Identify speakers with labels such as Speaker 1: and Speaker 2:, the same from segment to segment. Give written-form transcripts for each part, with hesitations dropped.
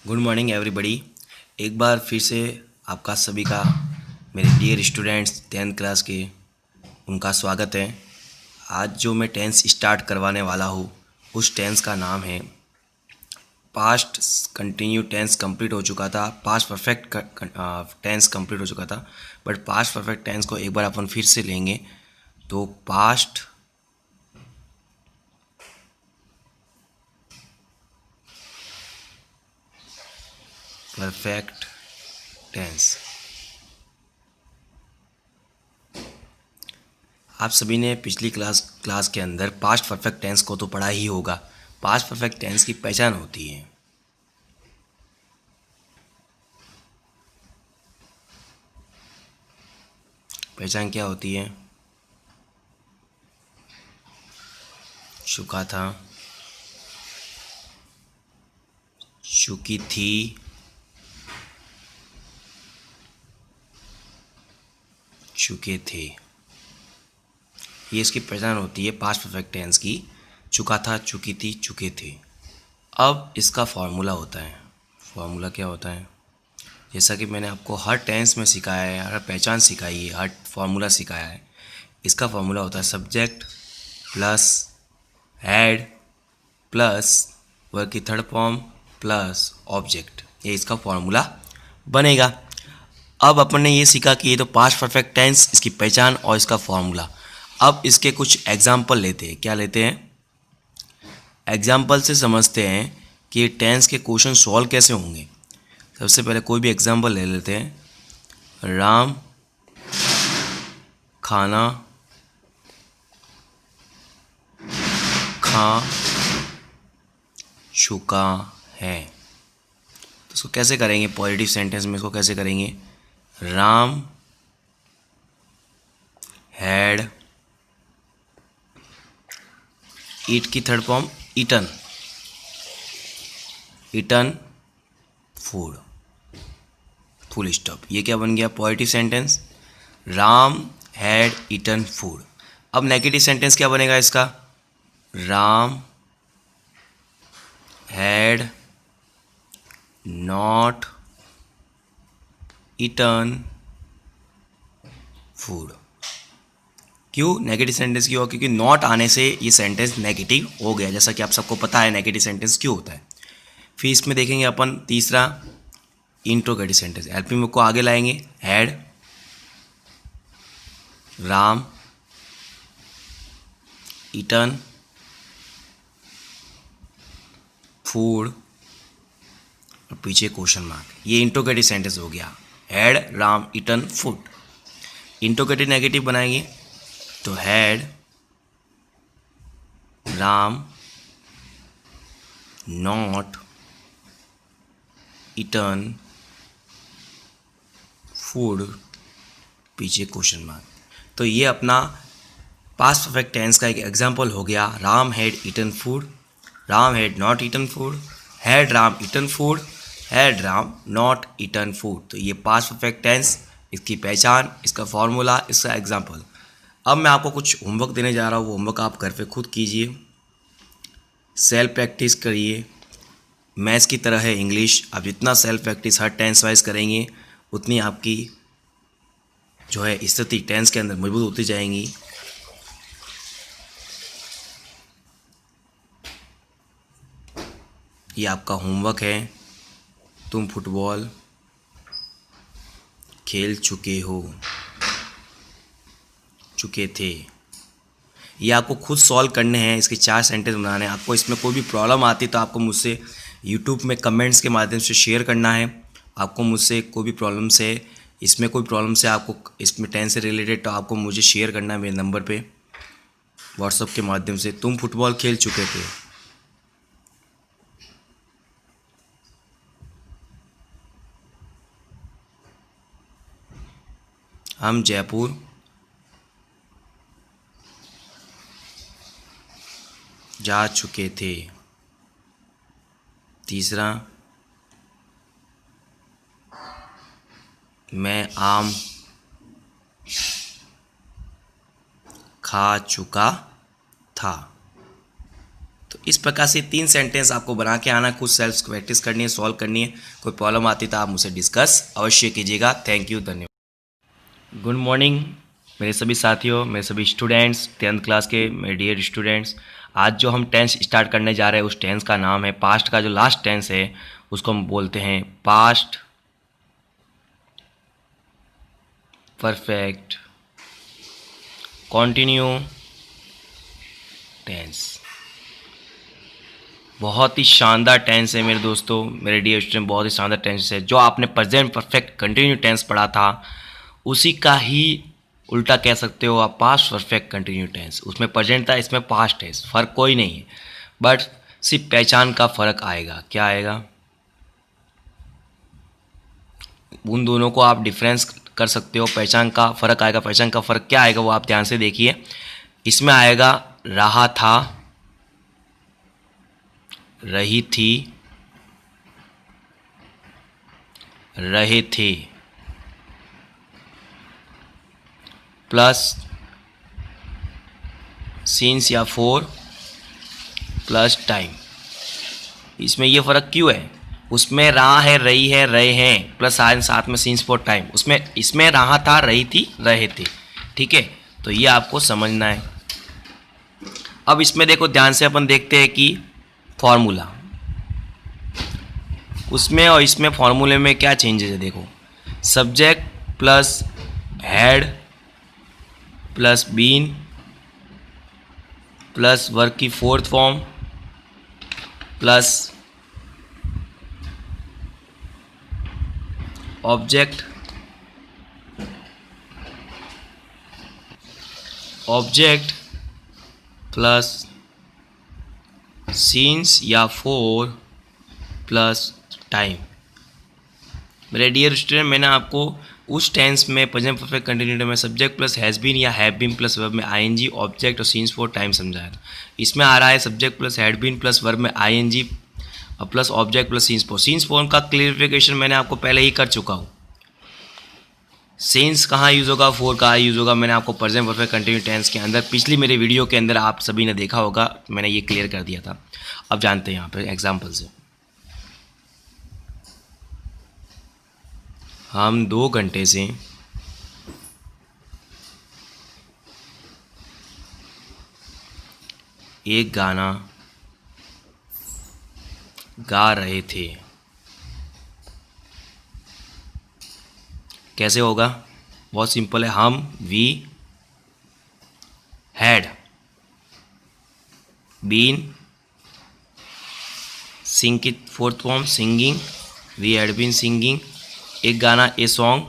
Speaker 1: Good morning everybody. एक बार फिर से आपका सभी का, मेरे डियर स्टूडेंट्स 10th क्लास के, उनका स्वागत है। आज जो मैं टेंस स्टार्ट करवाने वाला हूँ उस टेंस का नाम है पास्ट कंटिन्यू टेंस। कंप्लीट हो चुका था, पास्ट परफेक्ट टेंस कंप्लीट हो चुका था, बट पास्ट परफेक्ट टेंस को एक बार अपन फिर से लेंगे। तो पास्ट परफेक्ट टेंस। आप सभी ने पिछली क्लास के अंदर पास्ट परफेक्ट टेंस को तो पढ़ा ही होगा। पास्ट परफेक्ट टेंस की पहचान होती है, पहचान क्या होती है? चुका था, चुकी थी, चुके थे। ये इसकी पहचान होती है पास्ट परफेक्ट टेंस की। चुका था, चुकी थी, चुके थे। अब इसका फॉर्मूला होता है। फॉर्मूला क्या होता है? जैसा कि मैंने आपको हर टेंस में सिखाया है, हर पहचान सिखाई है, हर फॉर्मूला सिखाया है। इसका फॉर्मूला होता है subject plus had plus verb की थर्ड फॉर्म प्लस ऑब्जेक्ट। ये इसका फॉर्मूला बनेगा। अब अपन ने ये सीखा कि ये तो पास्ट परफेक्ट टेंस, इसकी पहचान और इसका फॉर्मूला। अब इसके कुछ एग्जाम्पल लेते हैं। क्या लेते हैं? एग्जाम्पल से समझते हैं कि ये टेंस के क्वेश्चन सॉल्व कैसे होंगे। सबसे पहले कोई भी एग्जाम्पल ले लेते हैं। राम खाना खा चुका है। तो इसको कैसे करेंगे? पॉजिटिव सेंटेंस में इसको कैसे करेंगे? राम हैड, ईट की third form eaten, eaten food, full stop. ये क्या बन गया? Positive sentence. Ram had eaten food. अब नेगेटिव सेंटेंस क्या बनेगा इसका? Ram had not eaten food. क्यों नेगेटिव सेंटेंस क्यों? क्योंकि नॉट आने से ये सेंटेंस नेगेटिव हो गया। जैसा कि आप सबको पता है नेगेटिव सेंटेंस क्यों होता है। फिर इसमें देखेंगे अपन तीसरा इंट्रोगेटिव सेंटेंस। हेल्पिंग वर्ब को आगे लाएंगे। हैड राम ईटन फूड और पीछे क्वेश्चन मार्क। ये इंट्रोगेटिव सेंटेंस हो गया। Had Ram eaten food. Interrogative negative बनाएंगे तो had Ram not eaten food, पीछे क्वेश्चन मार्क। तो ये अपना पास्ट परफेक्ट टेंस का एक एग्जाम्पल हो गया। Ram had eaten food, Ram had not eaten food, had Ram eaten food, had Ram not eaten food. तो ये पास्ट परफेक्ट टेंस, इसकी पहचान, इसका फॉर्मूला, इसका एग्जाम्पल। अब मैं आपको कुछ होमवर्क देने जा रहा हूँ। वो होमवर्क आप घर पे खुद कीजिए, सेल्फ प्रैक्टिस करिए। मैथ्स की तरह है इंग्लिश। आप जितना सेल्फ प्रैक्टिस हर टेंस वाइज करेंगे उतनी आपकी जो है स्थिति टेंस के अंदर मजबूत होती जाएंगी। ये आपका होमवर्क है। तुम फुटबॉल खेल चुके हो, चुके थे। ये आपको खुद सॉल्व करने हैं। इसके 4 सेंटेंस बनाने हैं। आपको इसमें कोई भी प्रॉब्लम आती तो आपको मुझसे यूट्यूब में कमेंट्स के माध्यम से शेयर करना है। आपको मुझसे कोई भी प्रॉब्लम से, इसमें कोई प्रॉब्लम से, आपको इसमें टेंस से रिलेटेड, तो आपको मुझे शेयर करना है मेरे नंबर पे व्हाट्सएप के माध्यम से। तुम फुटबॉल खेल चुके थे। हम जयपुर जा चुके थे। तीसरा, मैं आम खा चुका था। तो इस प्रकार से 3 सेंटेंस आपको बना के आना, कुछ सेल्फ प्रैक्टिस करनी है, सॉल्व करनी है। कोई प्रॉब्लम आती तो आप मुझसे डिस्कस अवश्य कीजिएगा। थैंक यू, धन्यवाद। गुड मॉर्निंग मेरे सभी साथियों, मेरे सभी स्टूडेंट्स, 10th क्लास के मेरे डियर स्टूडेंट्स। आज जो हम टेंस स्टार्ट करने जा रहे हैं उस टेंस का नाम है, पास्ट का जो लास्ट टेंस है उसको हम बोलते हैं पास्ट परफेक्ट कॉन्टिन्यू टेंस। बहुत ही शानदार टेंस है मेरे दोस्तों, मेरे डियर स्टूडेंट, बहुत ही शानदार टेंस है। जो आपने प्रेजेंट परफेक्ट कंटिन्यू टेंस पढ़ा था उसी का ही उल्टा कह सकते हो आप, पास्ट परफेक्ट कंटिन्यू टेंस। उसमें प्रेजेंट था, इसमें पास्ट है, फ़र्क कोई नहीं है, बट सिर्फ पहचान का फ़र्क आएगा। क्या आएगा? उन दोनों को आप डिफरेंस कर सकते हो, पहचान का फ़र्क आएगा। पहचान का फ़र्क क्या आएगा वो आप ध्यान से देखिए। इसमें आएगा रहा था, रही थी, रहे थे, प्लस सिंस या फॉर प्लस टाइम। इसमें ये फ़र्क क्यों है? उसमें रहा है, रही है, रहे हैं, प्लस साथ में सिंस फॉर टाइम। इसमें रहा था, रही थी, रहे थे। ठीक है, तो ये आपको समझना है। अब इसमें देखो ध्यान से, अपन देखते हैं कि फॉर्मूला, उसमें और इसमें फॉर्मूले में क्या चेंजेस है। देखो, subject plus had plus been plus verb की fourth form plus object plus since या फॉर प्लस टाइम। मेरे डियर स्टूडेंट, मैंने आपको उस टेंस में प्रेजेंट परफेक्ट कंटिन्यूटी में सब्जेक्ट प्लस हैज़ बीन या हैव बीन प्लस वर्ब में आईएनजी, ऑब्जेक्ट और सीन्स फॉर टाइम समझाया था। इसमें आ रहा है subject plus had been plus verb में आईएनजी और plus object plus since for. Scenes for का क्लियरिफिकेशन मैंने आपको पहले ही कर चुका हूँ। सीन्स कहाँ यूज़ होगा, फॉर कहाँ यूज़ होगा, मैंने आपको प्रेजेंट परफेक्ट कंटिन्यू टेंस के अंदर पिछली मेरे वीडियो के अंदर आप सभी ने देखा होगा, मैंने ये क्लियर कर दिया था। अब जानते हैं यहाँ पर एग्जाम्पल से। हम 2 घंटे से एक गाना गा रहे थे। कैसे होगा? बहुत सिंपल है। हम वी हैड बीन, सिंग की fourth form singing, we had been singing, एक गाना ए सॉन्ग।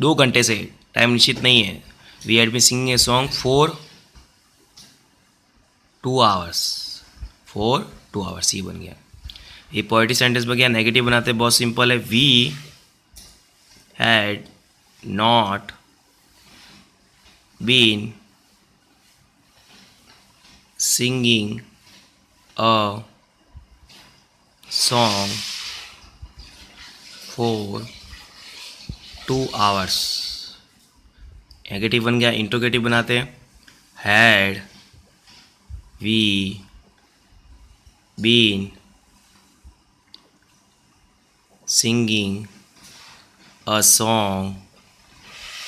Speaker 1: 2 घंटे से, टाइम निश्चित नहीं है। We had been singing a song for 2 hours, for 2 hours, ये बन गया। ये पॉजिटिव सेंटेंस बन गया। नेगेटिव बनाते हैं, बहुत सिंपल है। We had not been singing a song for 2 hours. Negative बन गया। इंट्रोगेटिव बनाते हैं। Had we been singing a song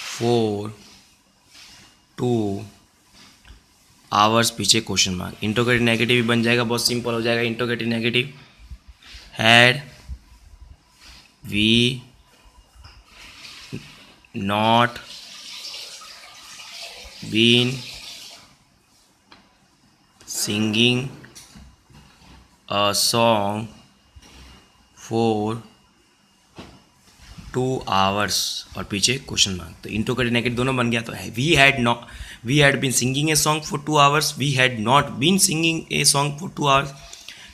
Speaker 1: for 2 hours, पीछे क्वेश्चन मार्क। इंट्रोगेटिव नेगेटिव भी बन जाएगा, बहुत सिंपल हो जाएगा। Interrogative negative, had we not been singing a song for 2 hours, और पीछे क्वेश्चन मार्क। तो इंट्रोगेटिव नेगेटिव दोनों बन गया। तो we had been singing a song for 2 hours, we had not been singing a song for 2 hours,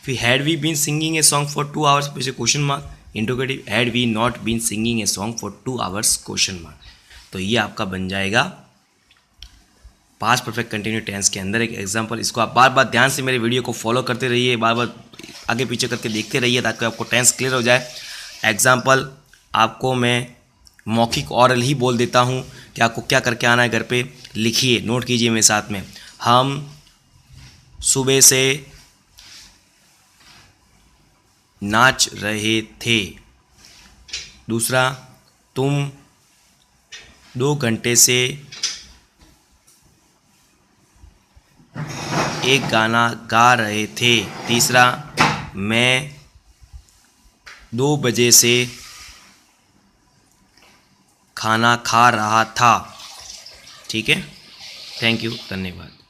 Speaker 1: फिर had we been singing a song for 2 hours, पीछे question mark. Interrogative, had we not been singing a song for 2 hours, question mark. तो ये आपका बन जाएगा past perfect continue tense के अंदर एक एग्जांपल। इसको आप बार बार ध्यान से मेरे वीडियो को फॉलो करते रहिए, बार बार आगे पीछे करके देखते रहिए ताकि आपको टेंस क्लियर हो जाए। एग्जांपल आपको मैं मौखिक ऑरल ही बोल देता हूँ कि आपको क्या करके आना है, घर पे लिखिए, नोट कीजिए मेरे साथ में। हम सुबह से नाच रहे थे। दूसरा, तुम 2 घंटे से एक गाना गा रहे थे। तीसरा, मैं 2 बजे से खाना खा रहा था। ठीक है, थैंक यू, धन्यवाद।